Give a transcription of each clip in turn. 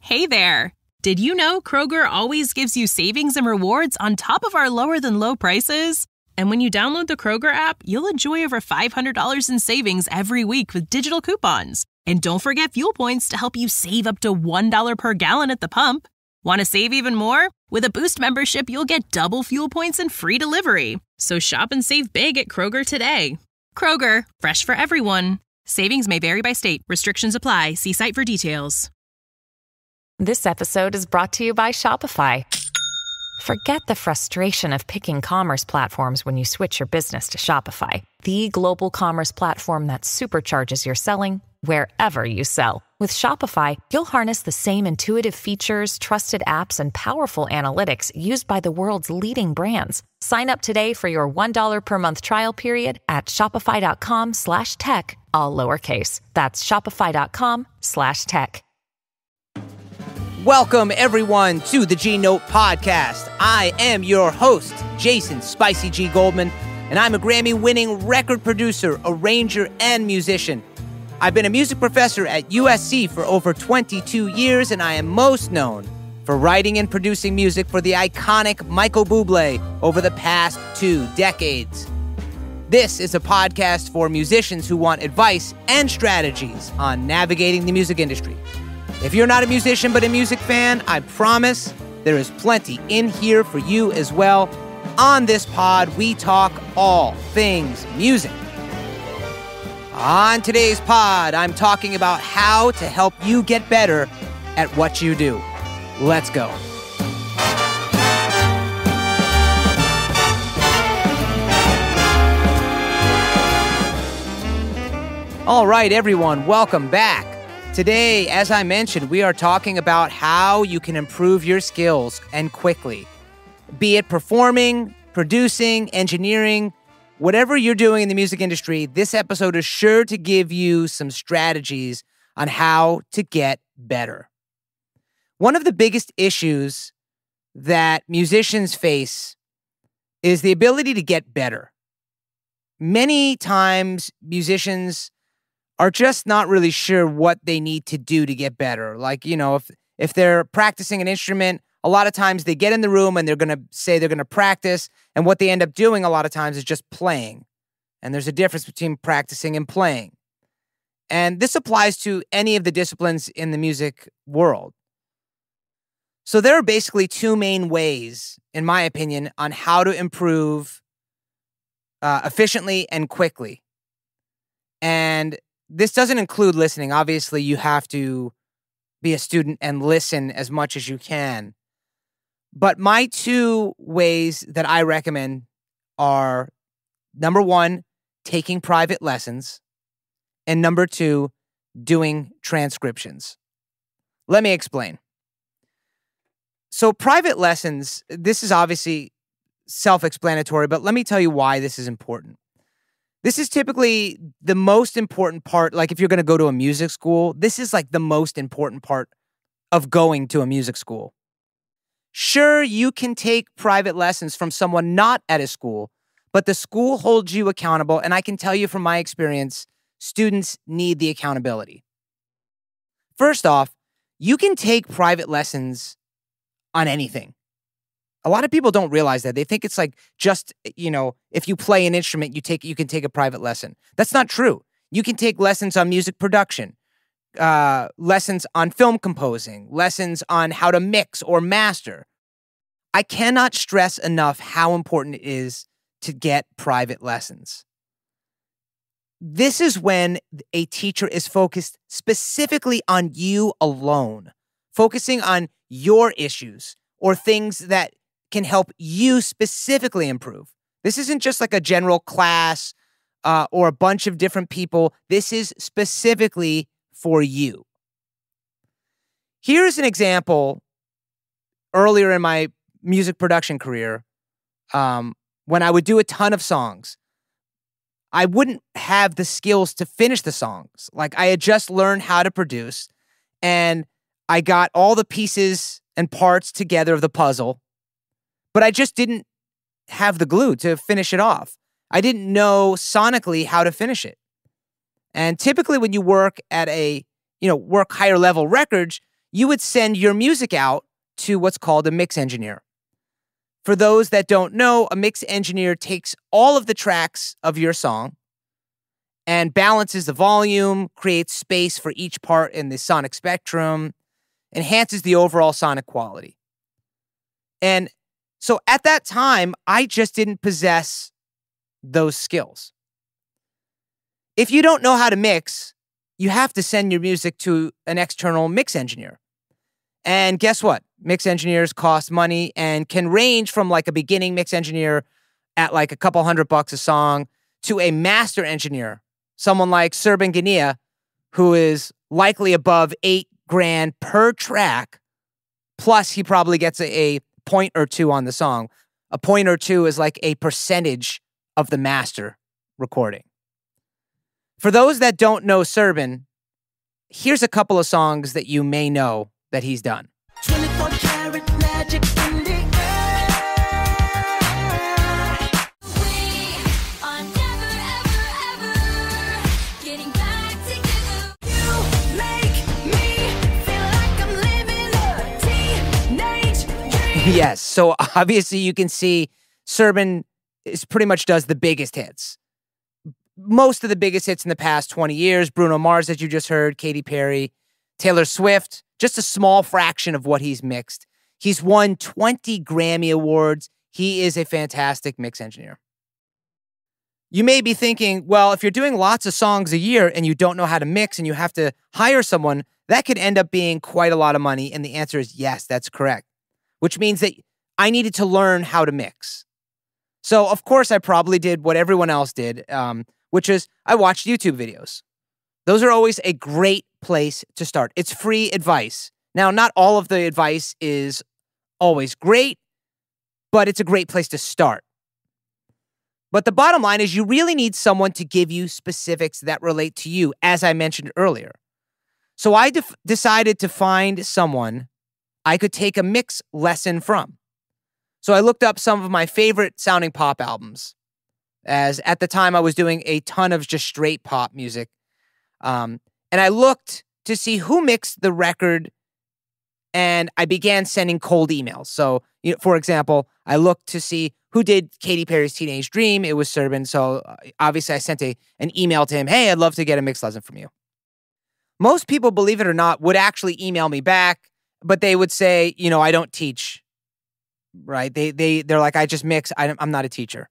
Hey there! Did you know Kroger always gives you savings and rewards on top of our lower-than-low prices? And when you download the Kroger app, you'll enjoy over $500 in savings every week with digital coupons. And don't forget fuel points to help you save up to $1 per gallon at the pump. Want to save even more? With a Boost membership, you'll get double fuel points and free delivery. So shop and save big at Kroger today. Kroger, fresh for everyone. Savings may vary by state. Restrictions apply. See site for details. This episode is brought to you by Shopify. Forget the frustration of picking commerce platforms when you switch your business to Shopify, the global commerce platform that supercharges your selling wherever you sell. With Shopify, you'll harness the same intuitive features, trusted apps, and powerful analytics used by the world's leading brands. Sign up today for your $1 per month trial period at shopify.com/tech, all lowercase. That's shopify.com/tech. Welcome, everyone, to the G-Note Podcast. I am your host, Jason Spicy G. Goldman, and I'm a Grammy-winning record producer, arranger, and musician. I've been a music professor at USC for over 22 years, and I am most known for writing and producing music for the iconic Michael Bublé over the past 2 decades. This is a podcast for musicians who want advice and strategies on navigating the music industry. If you're not a musician but a music fan, I promise there is plenty in here for you as well. On this pod, we talk all things music. On today's pod, I'm talking about how to help you get better at what you do. Let's go. All right, everyone, welcome back. Today, as I mentioned, we are talking about how you can improve your skills and quickly. Be it performing, producing, engineering, whatever you're doing in the music industry, this episode is sure to give you some strategies on how to get better. One of the biggest issues that musicians face is the ability to get better. Many times, musicians are just not really sure what they need to do to get better. Like, if they're practicing an instrument, a lot of times they get in the room and they're going to say they're going to practice, and what they end up doing a lot of times is just playing. And there's a difference between practicing and playing. And this applies to any of the disciplines in the music world. So there are basically 2 main ways, in my opinion, on how to improve efficiently and quickly. And this doesn't include listening. Obviously, you have to be a student and listen as much as you can. But my 2 ways that I recommend are, number 1, taking private lessons, and number 2, doing transcriptions. Let me explain. So private lessons, this is obviously self-explanatory, but let me tell you why this is important. This is typically the most important part. Like if you're going to go to a music school, this is like the most important part of going to a music school. Sure, you can take private lessons from someone not at a school, but the school holds you accountable. And I can tell you from my experience, students need the accountability. First off, you can take private lessons on anything. A lot of people don't realize that. They think it's like just, if you play an instrument, you can take a private lesson. That's not true. You can take lessons on music production, lessons on film composing, lessons on how to mix or master. I cannot stress enough how important it is to get private lessons. This is when a teacher is focused specifically on you alone, focusing on your issues or things that can help you specifically improve. This isn't just like a general class or a bunch of different people. This is specifically for you. Here's an example earlier in my music production career, when I would do a ton of songs. I wouldn't have the skills to finish the songs. Like I had just learned how to produce, and I got all the pieces and parts together of the puzzle, but I just didn't have the glue to finish it off. I didn't know sonically how to finish it. And typically when you work at work higher level records, you would send your music out to what's called a mix engineer. For those that don't know, a mix engineer takes all of the tracks of your song and balances the volume, creates space for each part in the sonic spectrum, enhances the overall sonic quality. And so at that time, I just didn't possess those skills. If you don't know how to mix, you have to send your music to an external mix engineer. And guess what? Mix engineers cost money and can range from like a beginning mix engineer at like a couple $100 a song to a master engineer, someone like Serban Gania, who is likely above $8,000 per track. Plus, he probably gets a point or two on the song. A point or two is like a percentage of the master recording. For those that don't know Serban, here's a couple of songs that you may know that he's done. 24 karat magic in the air. We are never, ever, ever getting back together. You make me feel like I'm living a teenage dream. Yes, so obviously you can see Serban pretty much does the biggest hits. Most of the biggest hits in the past 20 years, Bruno Mars, that you just heard, Katy Perry, Taylor Swift, just a small fraction of what he's mixed. He's won 20 Grammy Awards. He is a fantastic mix engineer. You may be thinking, well, if you're doing lots of songs a year and you don't know how to mix and you have to hire someone, that could end up being quite a lot of money. And the answer is yes, that's correct. Which means that I needed to learn how to mix. So, of course, I probably did what everyone else did, which is I watched YouTube videos. Those are always a great place to start. It's free advice. Now, not all of the advice is always great, but it's a great place to start. But the bottom line is you really need someone to give you specifics that relate to you, as I mentioned earlier. So I decided to find someone I could take a mix lesson from. So I looked up some of my favorite sounding pop albums, as at the time I was doing a ton of just straight pop music. And I looked to see who mixed the record, and I began sending cold emails. So, for example, I looked to see who did Katy Perry's Teenage Dream. It was Serban. So obviously I sent an email to him. Hey, I'd love to get a mix lesson from you. Most people, believe it or not, would actually email me back, but they would say, I don't teach, right? They're like, I just mix. I'm not a teacher.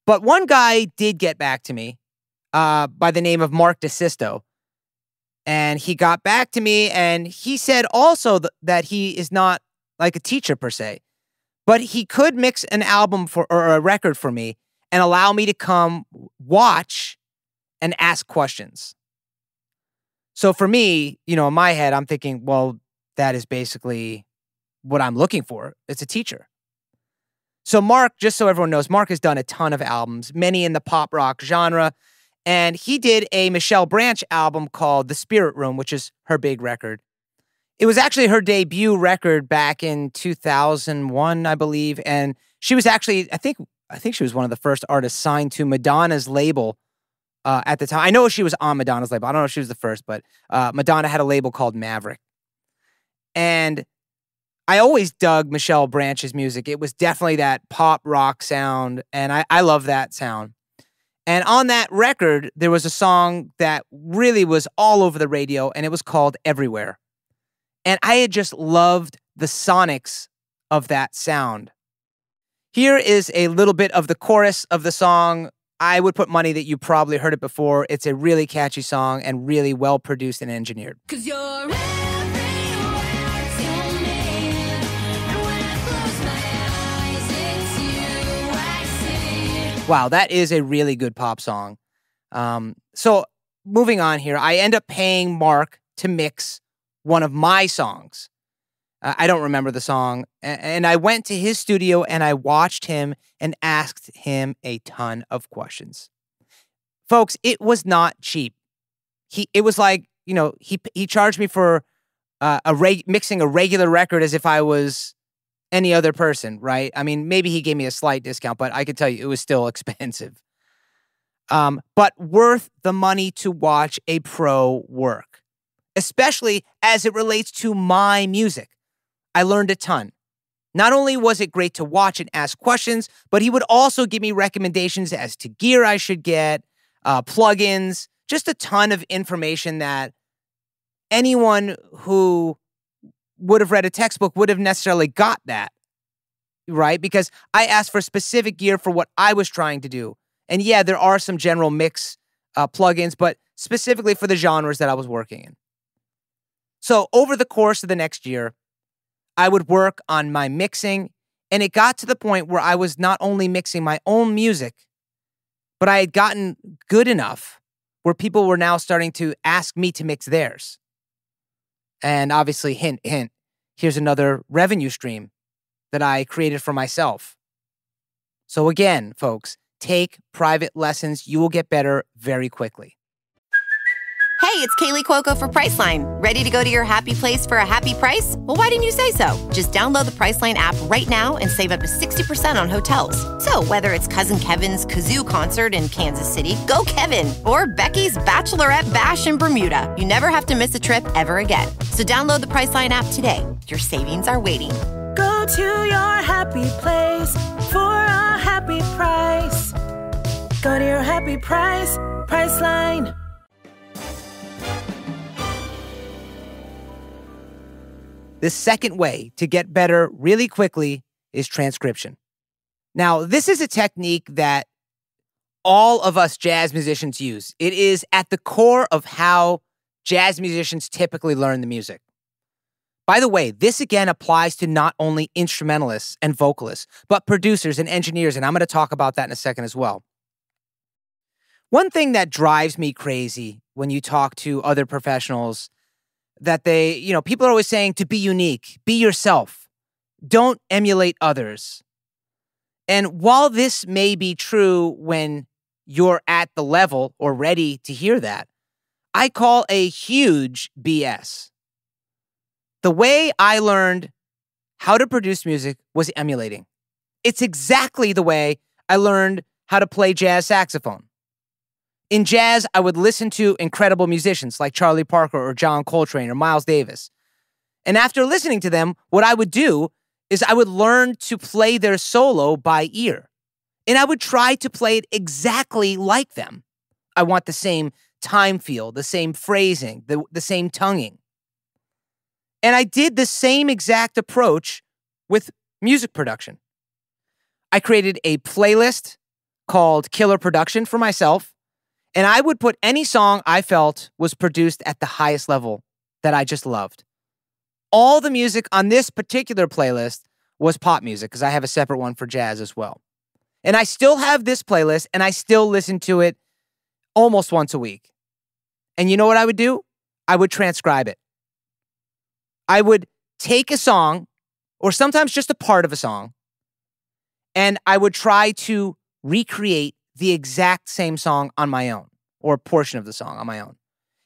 But one guy did get back to me by the name of Mark DeSisto. And he got back to me and he said also that he is not like a teacher per se, but he could mix an album or a record for me and allow me to come watch and ask questions. So for me, in my head, I'm thinking, well, that is basically what I'm looking for. It's a teacher. So Mark, just so everyone knows, Mark has done a ton of albums, many in the pop rock genre. And he did a Michelle Branch album called The Spirit Room, which is her big record. It was actually her debut record back in 2001, I believe. And she was actually, I think she was one of the first artists signed to Madonna's label at the time. I know she was on Madonna's label. I don't know if she was the first, but Madonna had a label called Maverick. And I always dug Michelle Branch's music. It was definitely that pop rock sound, and I love that sound. And on that record, there was a song that really was all over the radio, and it was called Everywhere. And I had just loved the sonics of that sound. Here is a little bit of the chorus of the song. I would put money that you probably heard it before. It's a really catchy song and really well produced and engineered. 'Cause you're everywhere to me, and when I close my eyes, it's you I see. Wow, that is a really good pop song. So moving on here, I end up paying Mark to mix one of my songs. I don't remember the song. And I went to his studio and I watched him and asked him a ton of questions. Folks, it was not cheap. It was like, he charged me for mixing a regular record as if I was any other person, right? I mean, maybe he gave me a slight discount, but I could tell you it was still expensive. But worth the money to watch a pro work. especially as it relates to my music. I learned a ton. Not only was it great to watch and ask questions, but he would also give me recommendations as to gear I should get, plugins, just a ton of information that anyone who would have read a textbook would have necessarily got that, right? Because I asked for specific gear for what I was trying to do. And yeah, there are some general mix plugins, but specifically for the genres that I was working in. So over the course of the next year, I would work on my mixing, and it got to the point where I was not only mixing my own music, but I had gotten good enough where people were now starting to ask me to mix theirs. And obviously, hint, hint, here's another revenue stream that I created for myself. So again, folks, take private lessons. You will get better very quickly. Hey, it's Kaylee Cuoco for Priceline. Ready to go to your happy place for a happy price? Well, why didn't you say so? Just download the Priceline app right now and save up to 60% on hotels. So whether it's Cousin Kevin's Kazoo Concert in Kansas City, go Kevin, or Becky's Bachelorette Bash in Bermuda, you never have to miss a trip ever again. So download the Priceline app today. Your savings are waiting. Go to your happy place for a happy price. Go to your happy price, Priceline. The second way to get better really quickly is transcription. Now, this is a technique that all of us jazz musicians use. It is at the core of how jazz musicians typically learn the music. By the way, this again applies to not only instrumentalists and vocalists, but producers and engineers, and I'm going to talk about that in a second as well. One thing that drives me crazy when you talk to other professionals that people are always saying to be unique, be yourself, don't emulate others. And while this may be true when you're at the level or ready to hear that, I call a huge BS. The way I learned how to produce music was emulating. It's exactly the way I learned how to play jazz saxophone. In jazz, I would listen to incredible musicians like Charlie Parker or John Coltrane or Miles Davis. And after listening to them, what I would do is I would learn to play their solo by ear. And I would try to play it exactly like them. I want the same time feel, the same phrasing, the same tonguing. And I did the same exact approach with music production. I created a playlist called Killer Production for myself. And I would put any song I felt was produced at the highest level that I just loved. All the music on this particular playlist was pop music because I have a separate one for jazz as well. And I still have this playlist and I still listen to it almost once a week. And you know what I would do? I would transcribe it. I would take a song or sometimes just a part of a song and I would try to recreate the exact same song on my own, or a portion of the song on my own.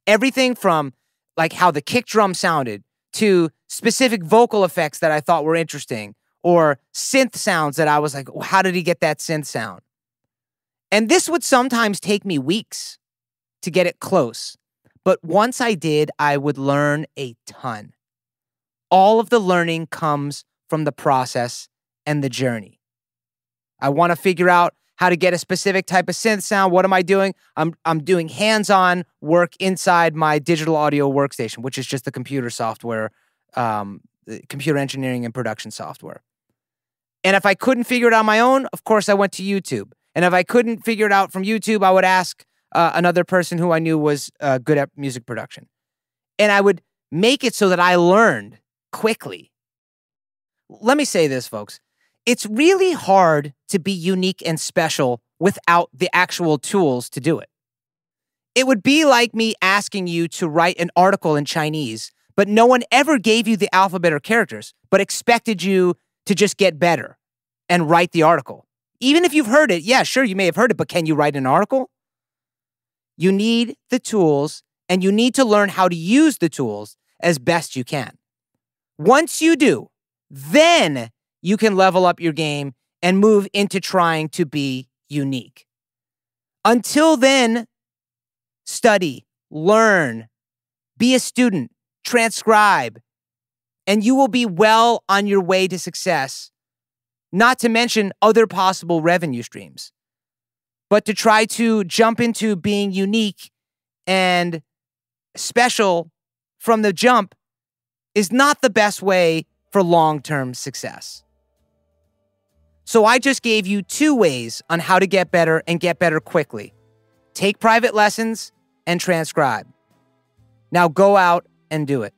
Everything from like how the kick drum sounded to specific vocal effects that I thought were interesting, or synth sounds that I was like, how did he get that synth sound? And this would sometimes take me weeks to get it close. But once I did, I would learn a ton. All of the learning comes from the process and the journey. I want to figure out how to get a specific type of synth sound. What am I doing? I'm doing hands-on work inside my digital audio workstation, which is just the computer software, computer engineering and production software. And if I couldn't figure it out on my own, of course, I went to YouTube. And if I couldn't figure it out from YouTube, I would ask another person who I knew was good at music production. And I would make it so that I learned quickly. Let me say this, folks. It's really hard to be unique and special without the actual tools to do it. It would be like me asking you to write an article in Chinese, but no one ever gave you the alphabet or characters, but expected you to just get better and write the article. Even if you've heard it, yeah, sure, you may have heard it, but can you write an article? You need the tools, and you need to learn how to use the tools as best you can. Once you do, then you can level up your game and move into trying to be unique. Until then, study, learn, be a student, transcribe, and you will be well on your way to success, not to mention other possible revenue streams. But to try to jump into being unique and special from the jump is not the best way for long-term success. So I just gave you 2 ways on how to get better and get better quickly. Take private lessons and transcribe. Now go out and do it.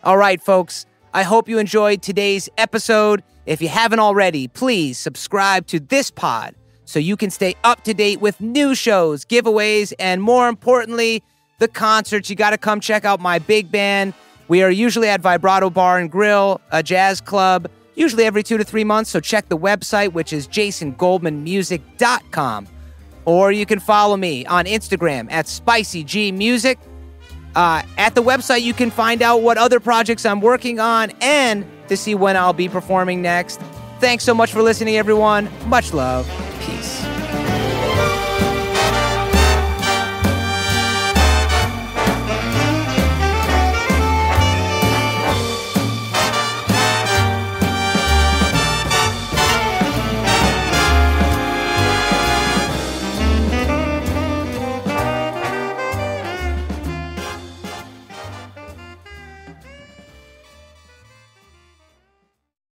All right, folks, I hope you enjoyed today's episode. If you haven't already, please subscribe to this pod so you can stay up to date with new shows, giveaways, and more importantly, the concerts. You got to come check out my big band. We are usually at Vibrato Bar and Grill, a jazz club, usually every 2 to 3 months. So check the website, which is jasongoldmanmusic.com. Or you can follow me on Instagram at SpicyGMusic. At the website, you can find out what other projects I'm working on and to see when I'll be performing next. Thanks so much for listening, everyone. Much love. Peace.